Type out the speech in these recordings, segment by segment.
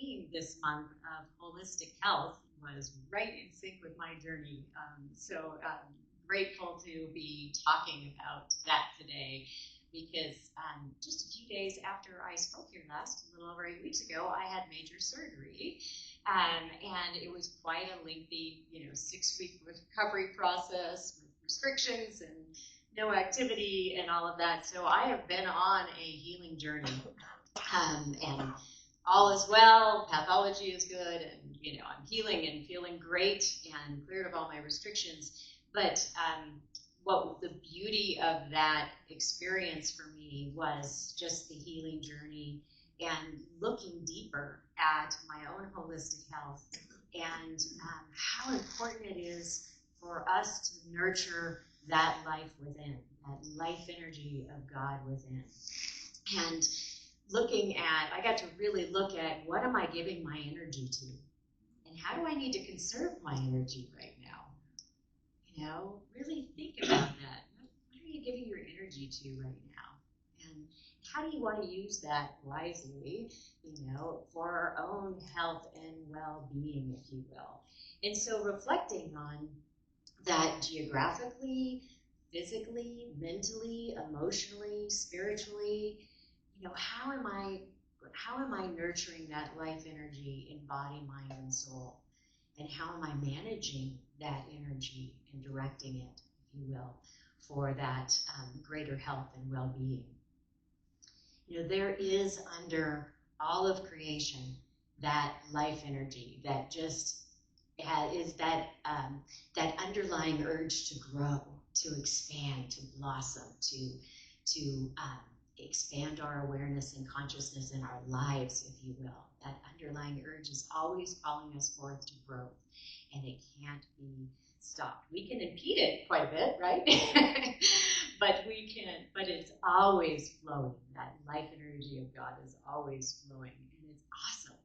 theme this month of holistic health was right in sync with my journey. Grateful to be talking about that today because just a few days after I spoke here last, a little over 8 weeks ago, I had major surgery. And it was quite a lengthy, 6-week recovery process with restrictions and no activity and all of that. So I have been on a healing journey, and all is well. Pathology is good, and I'm healing and feeling great and cleared of all my restrictions. But what the beauty of that experience for me was just the healing journey and looking deeper at my own holistic health and how important it is for us to nurture that life within, that life energy of God within. And I got to really look at what am I giving my energy to? And how do I need to conserve my energy right now? Really think about that. What are you giving your energy to right now? And how do you want to use that wisely, for our own health and well-being, if you will? And so reflecting on that geographically, physically, mentally, emotionally, spiritually, how am I nurturing that life energy in body, mind, and soul? And how am I managing that energy and directing it, if you will, for that greater health and well-being? There is under all of creation that life energy that just is that underlying urge to grow, to expand, to blossom, to expand our awareness and consciousness in our lives, if you will. That underlying urge is always calling us forth to growth, and it can't be stopped. We can impede it quite a bit, right? but it's always flowing. That life energy of God is always flowing, and it's awesome.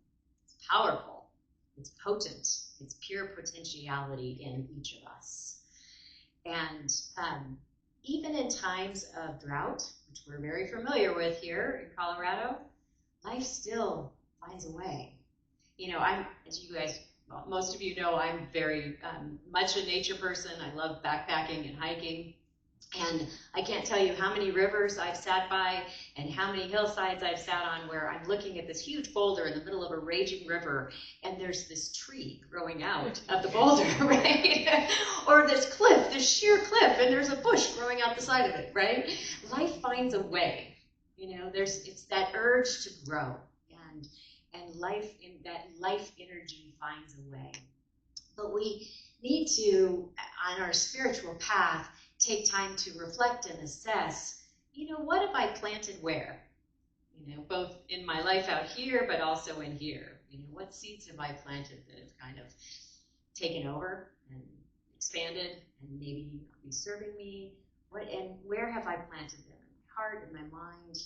It's powerful. It's potent. It's pure potentiality in each of us. And even in times of drought, which we're very familiar with here in Colorado, life still finds a way. As you guys, most of you know, I'm very much a nature person. I love backpacking and hiking. And I can't tell you how many rivers I've sat by and how many hillsides I've sat on where I'm looking at this huge boulder in the middle of a raging river, and there's this tree growing out of the boulder, right? Or this cliff, this sheer cliff, and there's a bush growing out the side of it, right? Life finds a way. It's that urge to grow, and life energy finds a way. But we need to, on our spiritual path, take time to reflect and assess, what have I planted where? Both in my life out here, but also in here. What seeds have I planted that have kind of taken over and expanded and maybe be serving me? And where have I planted them? In my heart, in my mind?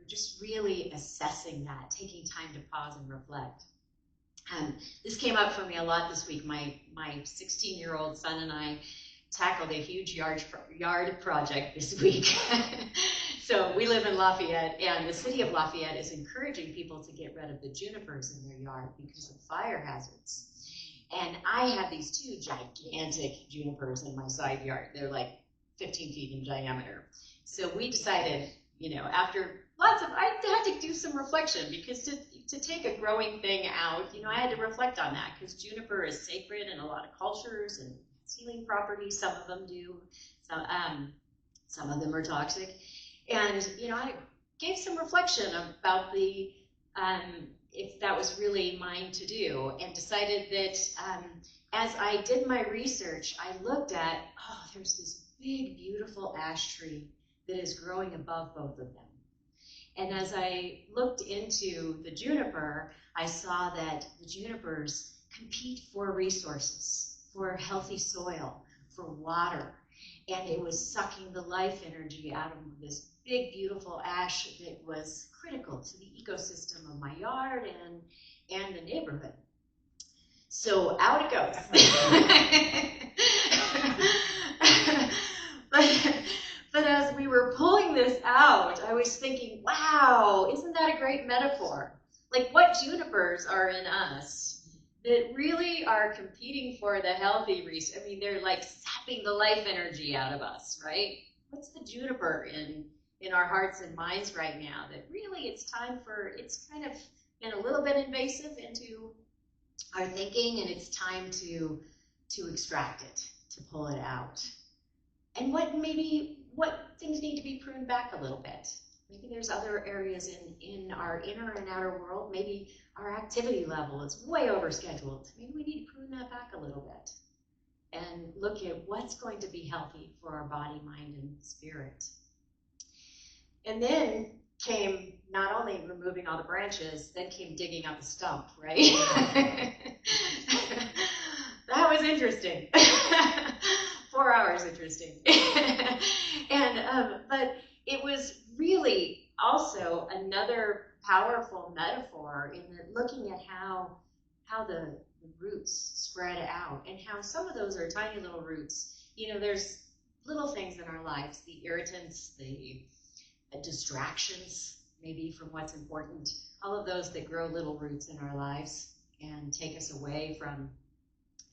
Just really assessing that, taking time to pause and reflect. This came up for me a lot this week. My 16-year-old son and I tackled a huge yard project this week. So we live in Lafayette, and the city of Lafayette is encouraging people to get rid of the junipers in their yard because of fire hazards. And I have these 2 gigantic junipers in my side yard. They're like 15 feet in diameter. So we decided, after I had to do some reflection, because to take a growing thing out, I had to reflect on that, because juniper is sacred in a lot of cultures and healing properties. Some of them do. Some of them are toxic. And, I gave some reflection about if that was really mine to do, and decided that as I did my research, I looked at, there's this big, beautiful ash tree that is growing above both of them. And as I looked into the juniper, I saw that the junipers compete for resources, for healthy soil, for water. And it was sucking the life energy out of this big, beautiful ash that was critical to the ecosystem of my yard and the neighborhood. So out it goes. But as we were pulling this out, I was thinking, wow, isn't that a great metaphor? Like, what junipers are in us that really are competing for the healthy resource? I mean, they're like sapping the life energy out of us, right? What's the juniper in our hearts and minds right now that really it's time for, it's kind of been a little bit invasive into our thinking, and it's time to extract it, to pull it out. And what things need to be pruned back a little bit. Maybe there's other areas in our inner and outer world. Maybe our activity level is way overscheduled. Maybe we need to prune that back a little bit and look at what's going to be healthy for our body, mind, and spirit. And then came not only removing all the branches, then came digging out the stump, right? That was interesting. 4 hours interesting. But it was really also another powerful metaphor in looking at how the roots spread out, and how some of those are tiny little roots. You know, there's little things in our lives, the irritants, the distractions, maybe from what's important, all of those that grow little roots in our lives and take us away from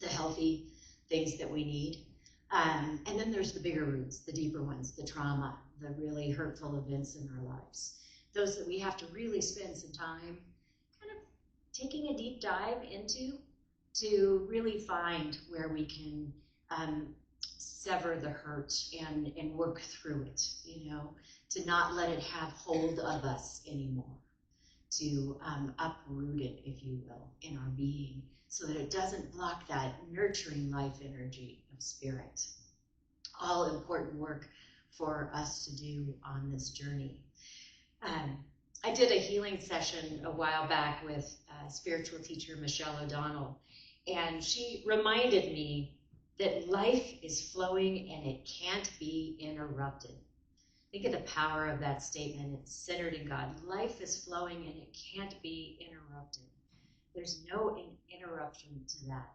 the healthy things that we need. And then there's the bigger roots, the deeper ones, the trauma, the really hurtful events in our lives. Those that we have to really spend some time kind of taking a deep dive into to really find where we can sever the hurt and work through it, you know, to not let it have hold of us anymore, to uproot it, if you will, in our being, so that it doesn't block that nurturing life energy of spirit. All important work for us to do on this journey. I did a healing session a while back with spiritual teacher Michelle O'Donnell, and she reminded me that life is flowing and it can't be interrupted. Think of the power of that statement. It's centered in God. Life is flowing and it can't be interrupted. There's no interruption to that.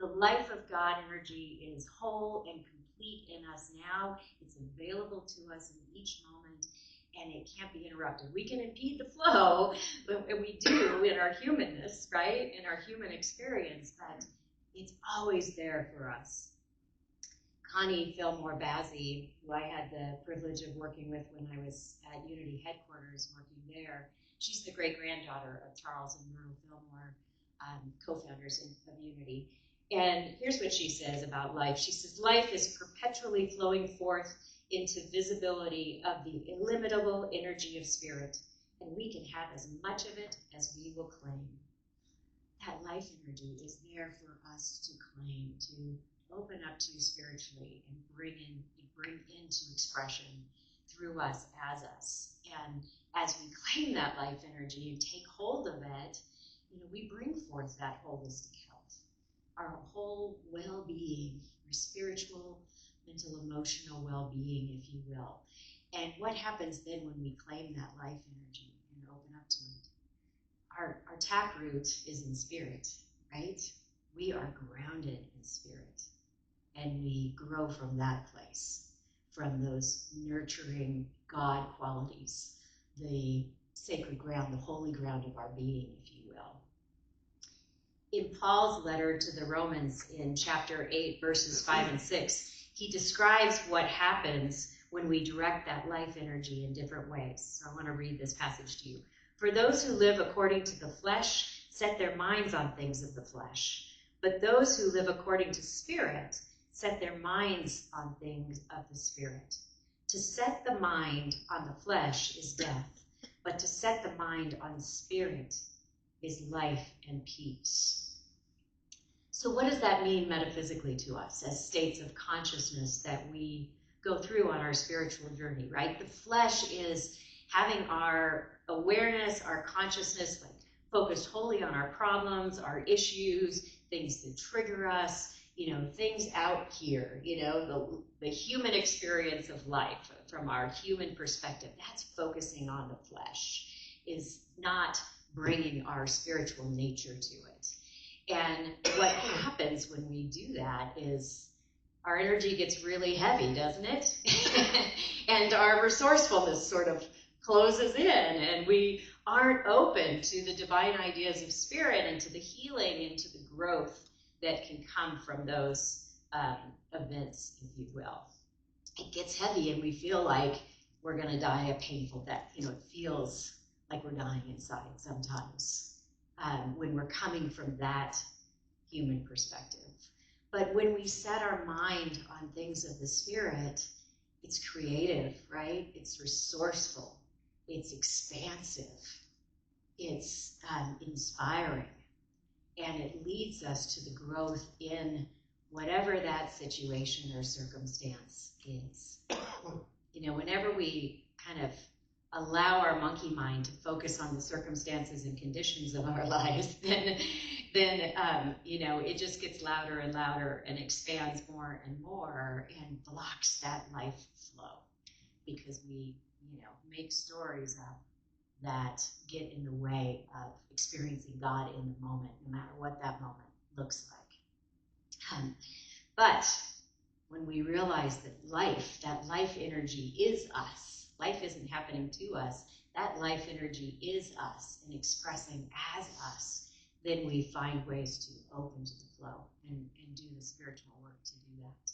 The life of God energy is whole and complete in us now. It's available to us in each moment, and it can't be interrupted. We can impede the flow, but we do in our humanness, right? In our human experience, but it's always there for us. Connie Fillmore Bazzi, who I had the privilege of working with when I was at Unity headquarters working there, she's the great-granddaughter of Charles and Myrtle Fillmore, co-founders of Unity. And here's what she says about life. She says, life is perpetually flowing forth into visibility of the illimitable energy of spirit, and we can have as much of it as we will claim. That life energy is there for us to claim, to open up to spiritually, and bring into expression through us, as us. And as we claim that life energy and take hold of it, you know, we bring forth that holistic health, our whole well-being, our spiritual, mental, emotional well-being, if you will. And what happens then when we claim that life energy and open up to it? Our taproot is in spirit, right? We are grounded in spirit, and we grow from that place, from those nurturing God qualities, the sacred ground, the holy ground of our being, if you will. In Paul's letter to the Romans in chapter 8, verses 5 and 6, he describes what happens when we direct that life energy in different ways. So I want to read this passage to you. For those who live according to the flesh set their minds on things of the flesh, but those who live according to spirit set their minds on things of the spirit. To set the mind on the flesh is death, but to set the mind on spirit is life and peace. So what does that mean metaphysically to us as states of consciousness that we go through on our spiritual journey, right? The flesh is having our awareness, our consciousness, like focused wholly on our problems, our issues, things that trigger us, you know, things out here, you know, the human experience of life from our human perspective. That's focusing on the flesh, is not bringing our spiritual nature to it. And what happens when we do that is our energy gets really heavy, doesn't it? And our resourcefulness sort of closes in, and we aren't open to the divine ideas of spirit and to the healing and to the growth that can come from those events, if you will. It gets heavy and we feel like we're going to die a painful death. You know, it feels like we're dying inside sometimes when we're coming from that human perspective. But when we set our mind on things of the spirit, it's creative, right? It's resourceful. It's expansive. It's inspiring. And it leads us to the growth in whatever that situation or circumstance is. You know, whenever we kind of allow our monkey mind to focus on the circumstances and conditions of our lives, then you know, it just gets louder and louder and expands more and more and blocks that life flow because we, you know, make stories up that get in the way of experiencing God in the moment, no matter what that moment looks like. But when we realize that life energy is us, life isn't happening to us, that life energy is us and expressing as us, then we find ways to open to the flow and do the spiritual work to do that.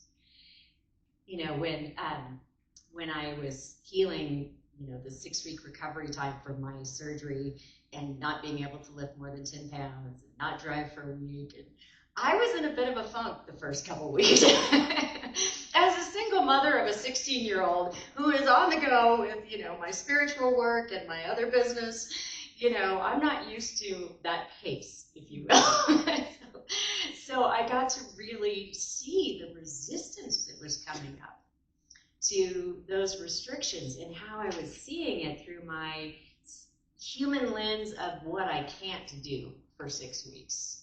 You know, when I was healing, you know, the 6-week recovery time from my surgery and not being able to lift more than 10 pounds and not drive for a week, and I was in a bit of a funk the first couple of weeks. As a single mother of a 16-year-old who is on the go with, you know, my spiritual work and my other business, you know, I'm not used to that pace, if you will. So I got to really see the resistance that was coming up to those restrictions and how I was seeing it through my human lens of what I can't do for 6 weeks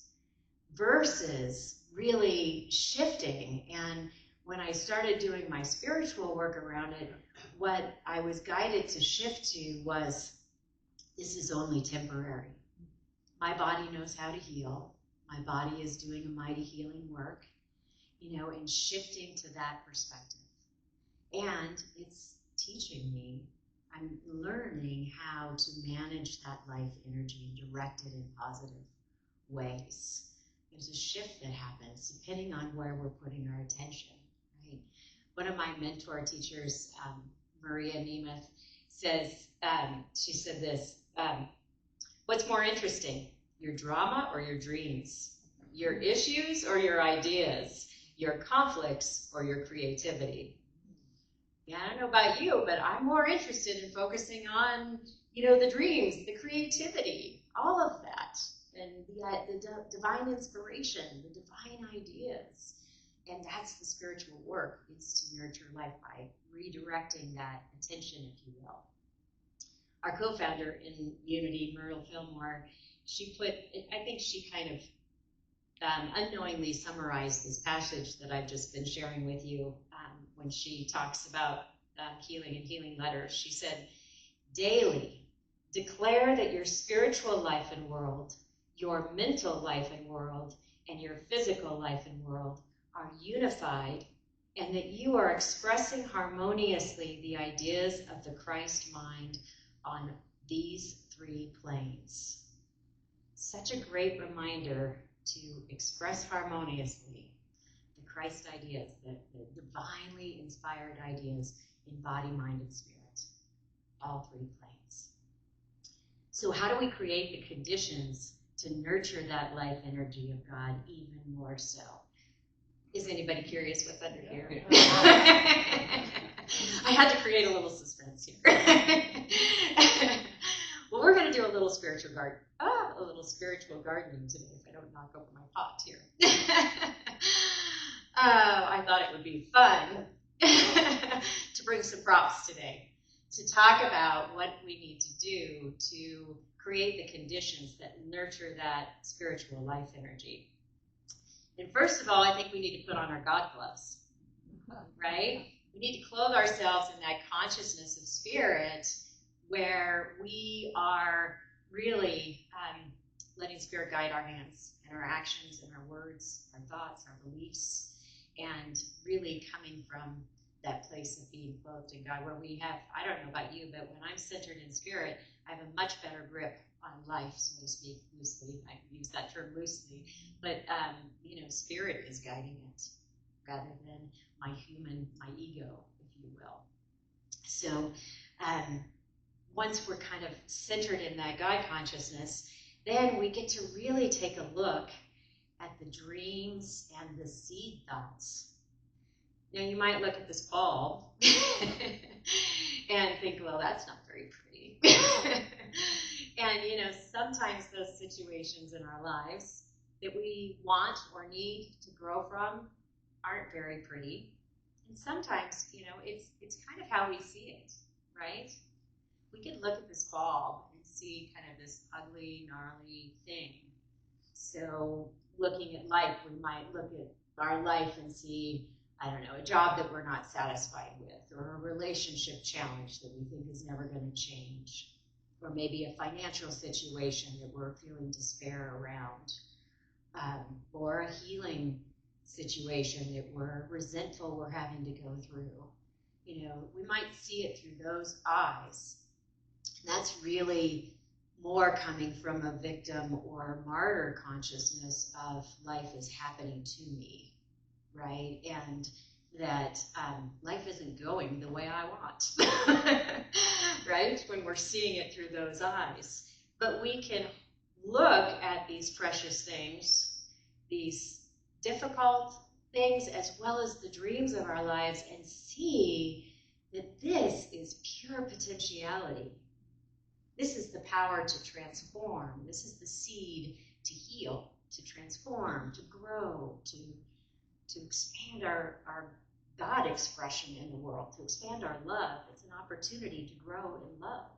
versus really shifting. And when I started doing my spiritual work around it, what I was guided to shift to was, this is only temporary. My body knows how to heal. My body is doing a mighty healing work, you know, and shifting to that perspective. And it's teaching me, I'm learning how to manage that life energy and direct it in positive ways. There's a shift that happens depending on where we're putting our attention, right? One of my mentor teachers, Maria Nemeth, says, she said this, what's more interesting, your drama or your dreams? Your issues or your ideas? Your conflicts or your creativity? Yeah, I don't know about you, but I'm more interested in focusing on, you know, the dreams, the creativity, all of that, and the divine inspiration, the divine ideas. And that's the spiritual work, is to nurture life by redirecting that attention, if you will. Our co-founder in Unity, Myrtle Fillmore, she put, I think she kind of unknowingly summarized this passage that I've just been sharing with you when she talks about healing and healing letters. She said, daily declare that your spiritual life and world, your mental life and world, and your physical life and world are unified, and that you are expressing harmoniously the ideas of the Christ mind on these 3 planes. Such a great reminder to express harmoniously the Christ ideas, the divinely inspired ideas in body, mind, and spirit, all 3 planes. So how do we create the conditions to nurture that life energy of God even more so? Is anybody curious what's under here? I had to create a little suspense here. Well, we're going to do a little spiritual gardening today, if I don't knock over my pot here. I thought it would be fun to bring some props today, to talk about what we need to do to create the conditions that nurture that spiritual life energy. And first of all, I think we need to put on our God gloves, right? We need to clothe ourselves in that consciousness of spirit where we are really letting spirit guide our hands and our actions and our words, our thoughts, our beliefs, and really coming from that place of being clothed in God, where we have, I don't know about you, but when I'm centered in spirit, I have a much better grip on life, so to speak, loosely. I use that term loosely, but spirit is guiding it rather than my ego, if you will. So once we're kind of centered in that God consciousness, then we get to really take a look at the dreams and the seed thoughts. Now, you might look at this ball and think, well, that's not very pretty. And, sometimes those situations in our lives that we want or need to grow from aren't very pretty. And sometimes, it's kind of how we see it, right? We could look at this ball and see kind of this ugly, gnarly thing. So looking at life, we might look at our life and see, I don't know, a job that we're not satisfied with, or a relationship challenge that we think is never going to change, or maybe a financial situation that we're feeling despair around, or a healing situation that we're resentful we're having to go through. We might see it through those eyes. That's really more coming from a victim or martyr consciousness of life is happening to me, right? And that life isn't going the way I want, right? When we're seeing it through those eyes. But we can look at these precious things, these difficult things, as well as the dreams of our lives, and see that this is pure potentiality. This is the power to transform. This is the seed to heal, to transform, to grow, to expand our God expression in the world, to expand our love. It's an opportunity to grow in love.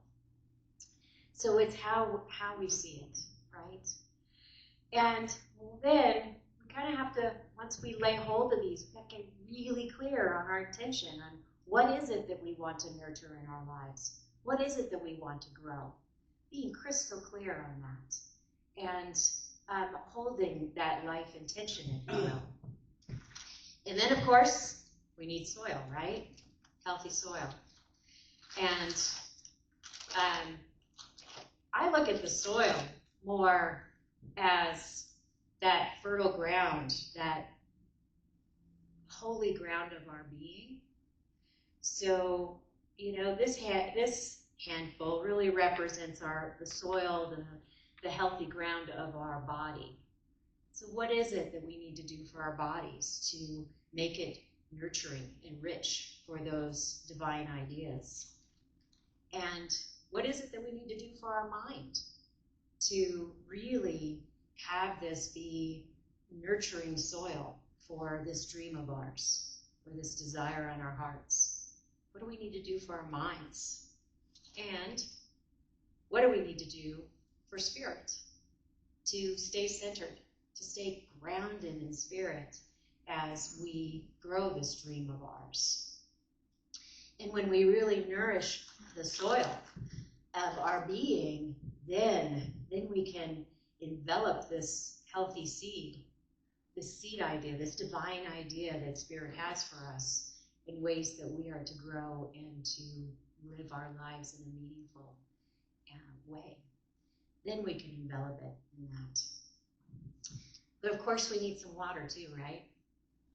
So it's how we see it, right? And then we kind of have to, once we lay hold of these, we have to get really clear on our intention, on what is it that we want to nurture in our lives. What is it that we want to grow? Being crystal clear on that. And holding that life intention, if you will. And then, of course, we need soil, right? Healthy soil. And I look at the soil more as that fertile ground, that holy ground of our being. So, this handful really represents the soil, the healthy ground of our body. So what is it that we need to do for our bodies to make it nurturing and rich for those divine ideas? And what is it that we need to do for our mind to really have this be nurturing soil for this dream of ours, for this desire on our hearts? What do we need to do for our minds? And what do we need to do for spirit? To stay centered, to stay grounded in spirit as we grow this dream of ours. And when we really nourish the soil of our being, then we can envelop this healthy seed, this seed idea, this divine idea that Spirit has for us in ways that we are to grow and to live our lives in a meaningful way. Then we can envelop it in that. But of course we need some water too, right?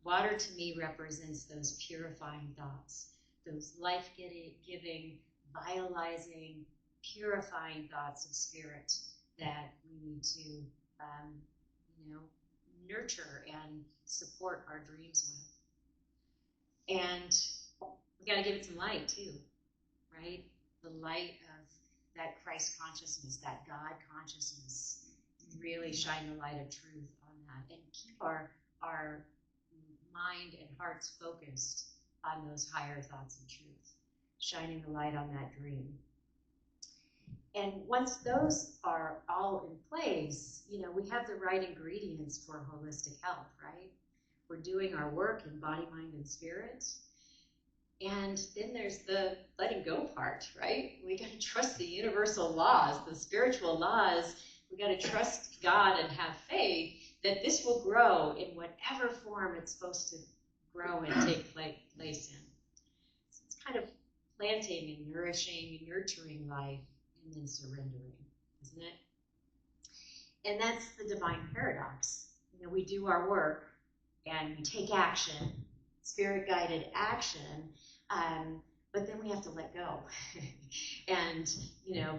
Water to me represents those purifying thoughts, those life-giving, vitalizing, purifying thoughts of spirit that we need to, nurture and support our dreams with. And we got to give it some light too, right? The light of that Christ consciousness, that God consciousness. Really shine the light of truth on that, and keep our mind and hearts focused on those higher thoughts of truth, shining the light on that dream. And once those are all in place, we have the right ingredients for holistic health, right? We're doing our work in body, mind, and spirit. And then there's the letting go part, right? We got to trust the universal laws, the spiritual laws. We got to trust God and have faith that this will grow in whatever form it's supposed to grow and take place in. nourishing, nurturing life, and then surrendering, isn't it? And that's the divine paradox. We do our work and we take action, spirit-guided action, but then we have to let go and,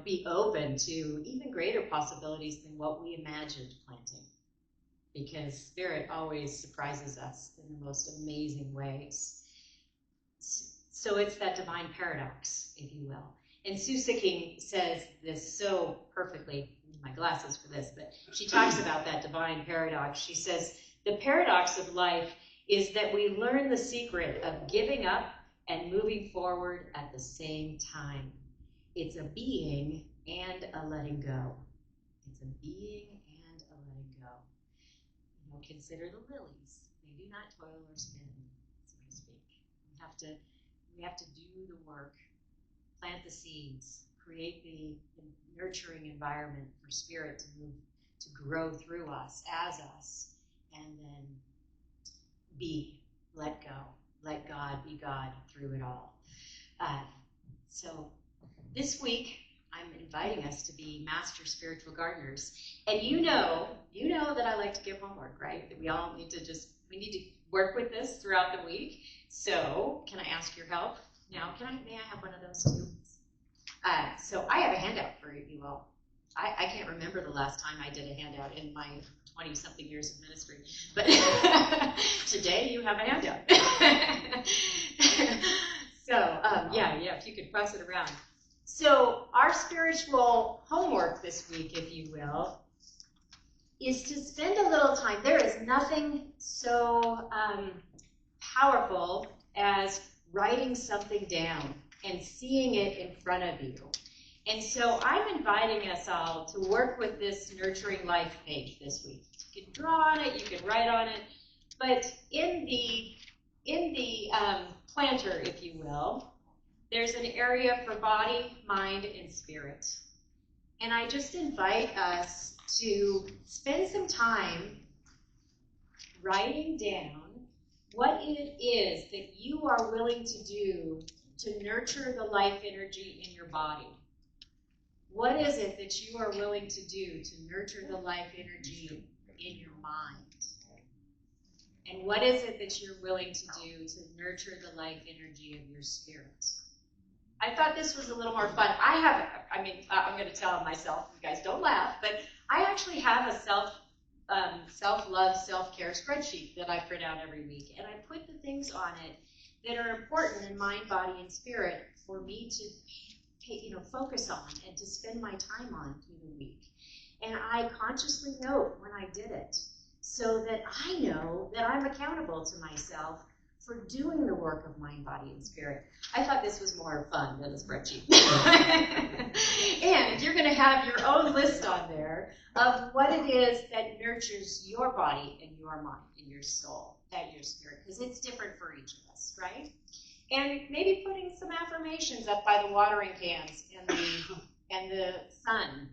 be open to even greater possibilities than what we imagined planting. Because spirit always surprises us in the most amazing ways. So it's that divine paradox, if you will. And Sue Sicking says this so perfectly. I need my glasses for this, but she talks about that divine paradox. She says, the paradox of life is that we learn the secret of giving up and moving forward at the same time. It's a being and a letting go. It's a being and a letting go. Consider the lilies. They do not toil or spin, so to speak. We have to do the work, plant the seeds, create the nurturing environment for spirit to grow through us, as us, and then let go, let God be God through it all. So this week, I'm inviting us to be master spiritual gardeners. And you know that I like to give homework, right? That we all need to we need to work with this throughout the week. So can I ask your help? Now, may I have one of those too? So I have a handout for you all. I can't remember the last time I did a handout in my 20-something years of ministry. But today you have a handout. So, if you could pass it around. So our spiritual homework this week, if you will, is to spend a little time. There is nothing so powerful as writing something down and seeing it in front of you. And so I'm inviting us all to work with this Nurturing Life page this week. You can draw on it, you can write on it, but in the planter, if you will, there's an area for body, mind, and spirit. And I just invite us to spend some time writing down what it is that you are willing to do to nurture the life energy in your body. What is it that you are willing to do to nurture the life energy in your mind? And what is it that you're willing to do to nurture the life energy of your spirit? I thought this was a little more fun. I'm going to tell myself, you guys don't laugh, but I actually have a self-love, self-care spreadsheet that I print out every week. And I put the things on it that are important in mind, body, and spirit for me to focus on and to spend my time on through the week. And I consciously note when I did it so that I know that I'm accountable to myself for doing the work of mind, body, and spirit. I thought this was more fun than a spreadsheet. And you're going to have your own list on there of what it is that nurtures your body and your mind and your soul and your spirit, because it's different for each of us, right? And maybe putting some affirmations up by the watering cans and the sun.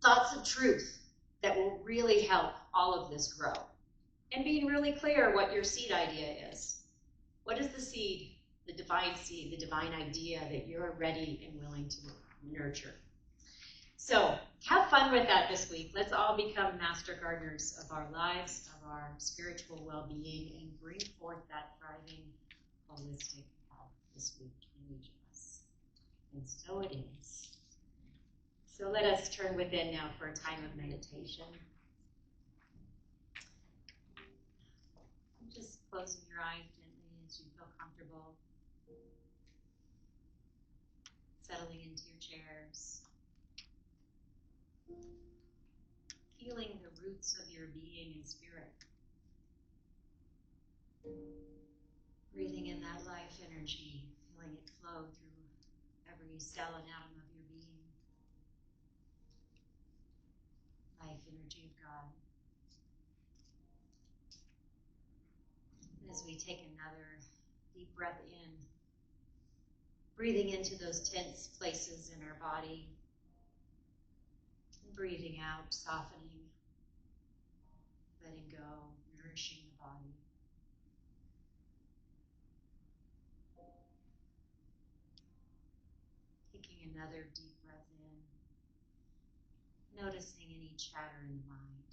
Thoughts of truth that will really help all of this grow. And being really clear what your seed idea is. What is the seed, the divine idea that you're ready and willing to nurture? So have fun with that this week. Let's all become master gardeners of our lives, of our spiritual well-being, and bring forth that thriving, holistic health this week in each of us. And so it is. So let us turn within now for a time of meditation. Just closing your eyes gently as you feel comfortable. Settling into your chairs. Feeling the roots of your being and spirit. Breathing in that life energy, feeling it flow through every cell and atom of your being. Life energy of God. As we take another deep breath in, breathing into those tense places in our body, and breathing out, softening, letting go, nourishing the body. another deep breath in, noticing any chatter in the mind.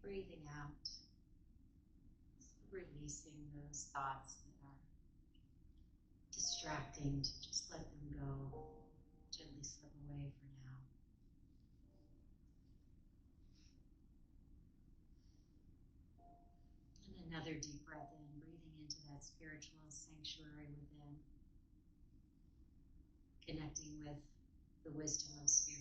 Breathing out, releasing those thoughts that are distracting, to just let them go, gently slip away for now. And another deep breath in, breathing into that spiritual sanctuary within, connecting with the wisdom of spirit.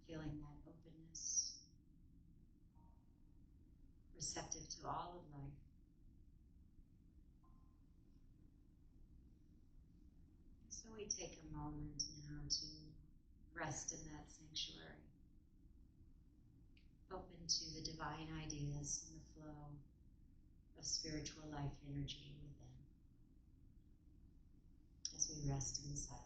Feeling that openness, receptive to all of life. So we take a moment now to rest in that sanctuary, open to the divine ideas and the flow of spiritual life energy within, as we rest in silence.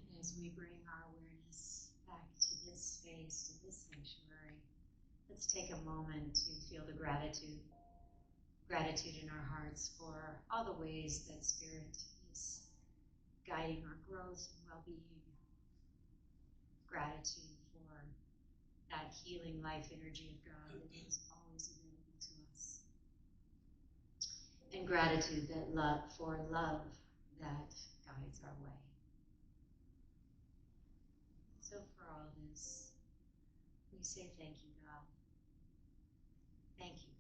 And as we bring our awareness back to this space, to this sanctuary, let's take a moment to feel the gratitude in our hearts for all the ways that Spirit is guiding our growth and well-being. Gratitude for that healing life energy of God that is always available to us. And gratitude for love that guides our way. So for all this, we say thank you, God. Thank you.